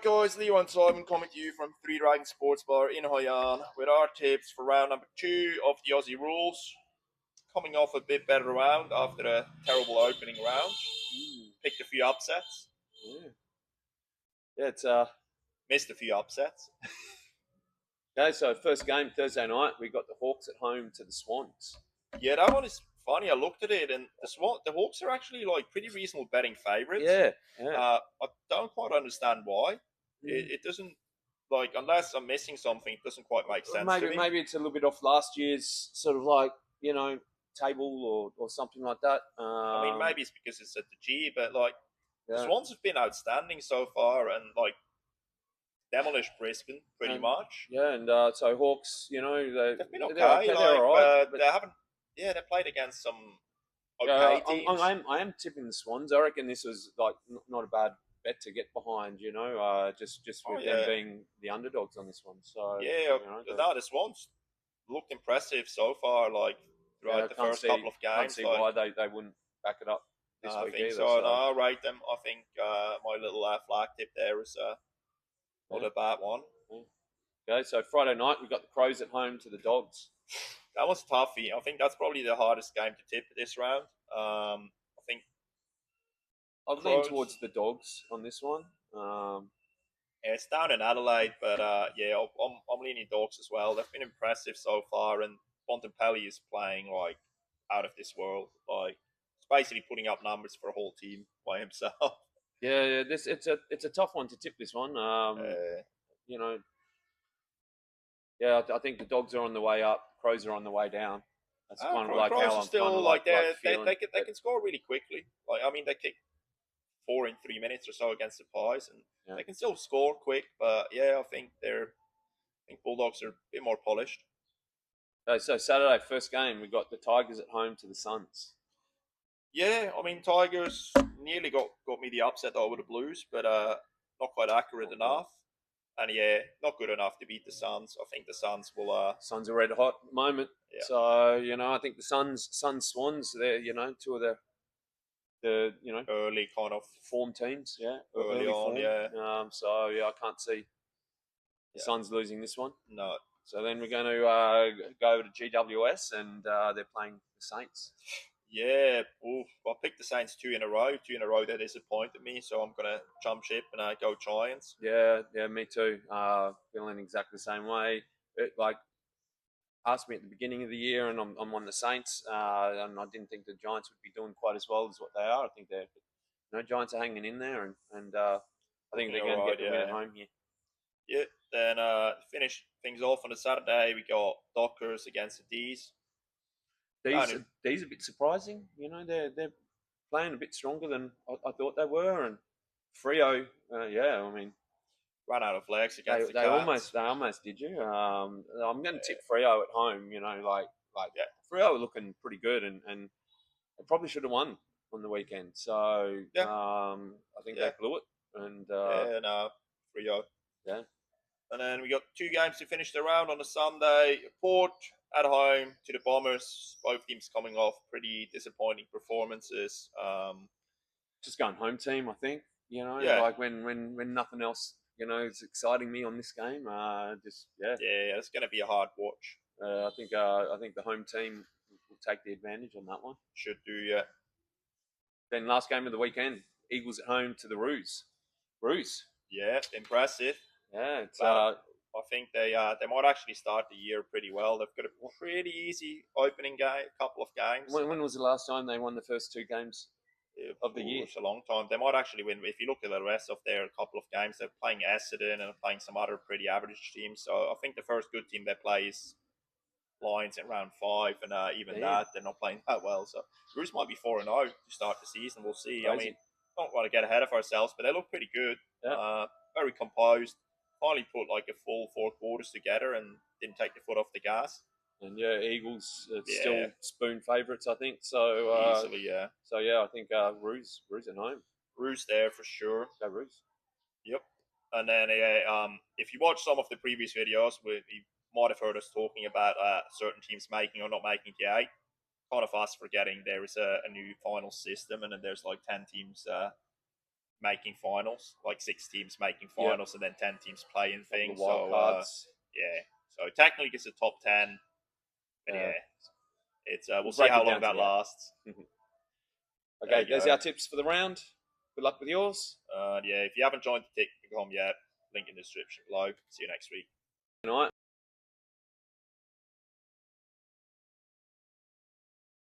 Alright guys, Leo and Simon coming to you from Three Dragon Sports Bar in Hoi An with our tips for round number 2 of the Aussie rules. Coming off a bit better round after a terrible opening round. Picked a few upsets. Yeah, it's Missed a few upsets. okay. So first game Thursday night, we got the Hawks at home to the Swans. Yeah, that one is funny. I looked at it and the Hawks are actually like pretty reasonable betting favourites. Yeah. I don't quite understand why. It doesn't, like, unless I'm missing something, it doesn't quite make sense to me. Maybe it's a little bit off last year's sort of like, table or something like that. I mean, maybe it's because it's at the G, but like the Yeah. Swans have been outstanding so far and like demolished Brisbane pretty much. Yeah, and so Hawks, They've been okay, they're all right, but they haven't. Yeah, they played against some okay teams. I am tipping the Swans. I reckon this was like not a bad bet to get behind. Just with them being the underdogs on this one. So yeah, the Swans looked impressive so far. Like throughout the first couple of games, can't see why they wouldn't back it up this week think either. So. No, I'll rate them. I think my little flag tip there is not a bad one. Okay, so Friday night we got the Crows at home to the Dogs. That was toughy. I think that's probably the hardest game to tip this round. I think I've leaned towards the Dogs on this one. Yeah, it's down in Adelaide, but yeah, I'm leaning Dogs as well. They've been impressive so far, and Bontempelli is playing like out of this world. Like, he's basically putting up numbers for a whole team by himself. Yeah, it's a tough one to tip this one. Yeah, I think the Dogs are on the way up. Crows are on the way down. That's kind of like Crows how are I'm still kind of like feeling. they can score really quickly. Like, I mean, they kicked 4 in 3 minutes or so against the Pies, and they can still score quick. But yeah, I think Bulldogs are a bit more polished. So Saturday first game we got the Tigers at home to the Suns. Yeah, I mean, Tigers nearly got me the upset over the Blues, but not quite accurate enough. And yeah, not good enough to beat the Suns. I think the Suns will. Suns are red hot at the moment. Yeah. So I think the Suns Swans, they're two of the early kind of form teams. Yeah, early on. Form. Yeah. So yeah, I can't see the Suns losing this one. No. So then we're going to go to GWS, and they're playing the Saints. Yeah, I picked the Saints 2 in a row. 2 in a row, that disappointed me, so I'm going to jump ship and go Giants. Yeah, me too. Feeling exactly the same way. Asked me at the beginning of the year, and I'm on the Saints, and I didn't think the Giants would be doing quite as well as what they are. I think Giants are hanging in there, and I think they're going to get the win at home here. Yeah, then finish things off on a Saturday. We got Dockers against the D's. These a bit surprising. They're playing a bit stronger than I thought they were, and Freo, ran out of legs against the Cats. They almost did you. I'm going to tip Freo at home. Freo are looking pretty good, and they probably should have won on the weekend. So I think they blew it. And Freo. Yeah. And then we got 2 games to finish the round on a Sunday. Port at home to the Bombers. Both teams coming off pretty disappointing performances. Just going home team, I think. Like when nothing else, is exciting me on this game. Yeah, it's going to be a hard watch. I think the home team will take the advantage on that one. Should do, yeah. Then last game of the weekend, Eagles at home to the Roos. Yeah, impressive. Yeah, it's I think they might actually start the year pretty well. They've got a pretty easy opening game, couple of games. When was the last time they won the first 2 games of the year? It's a long time. They might actually win. If you look at the rest of their couple of games, they're playing Essendon and playing some other pretty average teams. So I think the first good team they play is Lions in round 5, and even that they're not playing that well. So Roos might be 4-0 to start the season. We'll see. Crazy. I mean, don't want to get ahead of ourselves, but they look pretty good. Yeah. Very composed. Finally put like a full 4 quarters together and didn't take the foot off the gas. And yeah, Eagles still spoon favourites, I think. So easily, yeah. So yeah, I think Roos at home. Roos there for sure. Go Roos. Yep. And then if you watch some of the previous videos, you might have heard us talking about certain teams making or not making the 8. Kind of us forgetting there is a new final system, and then there's like 10 teams making finals, like 6 teams making Yep. finals, and then 10 teams playing All the things. wild So cards. yeah, so technically it's a top 10, but Uh, yeah, it's we'll we'll see break how it long down to that the end. lasts. There Okay, you there's go. our tips for the round. Good luck with yours. Yeah, if you haven't joined the TikTok yet, link in the description below. See you next week. Good night.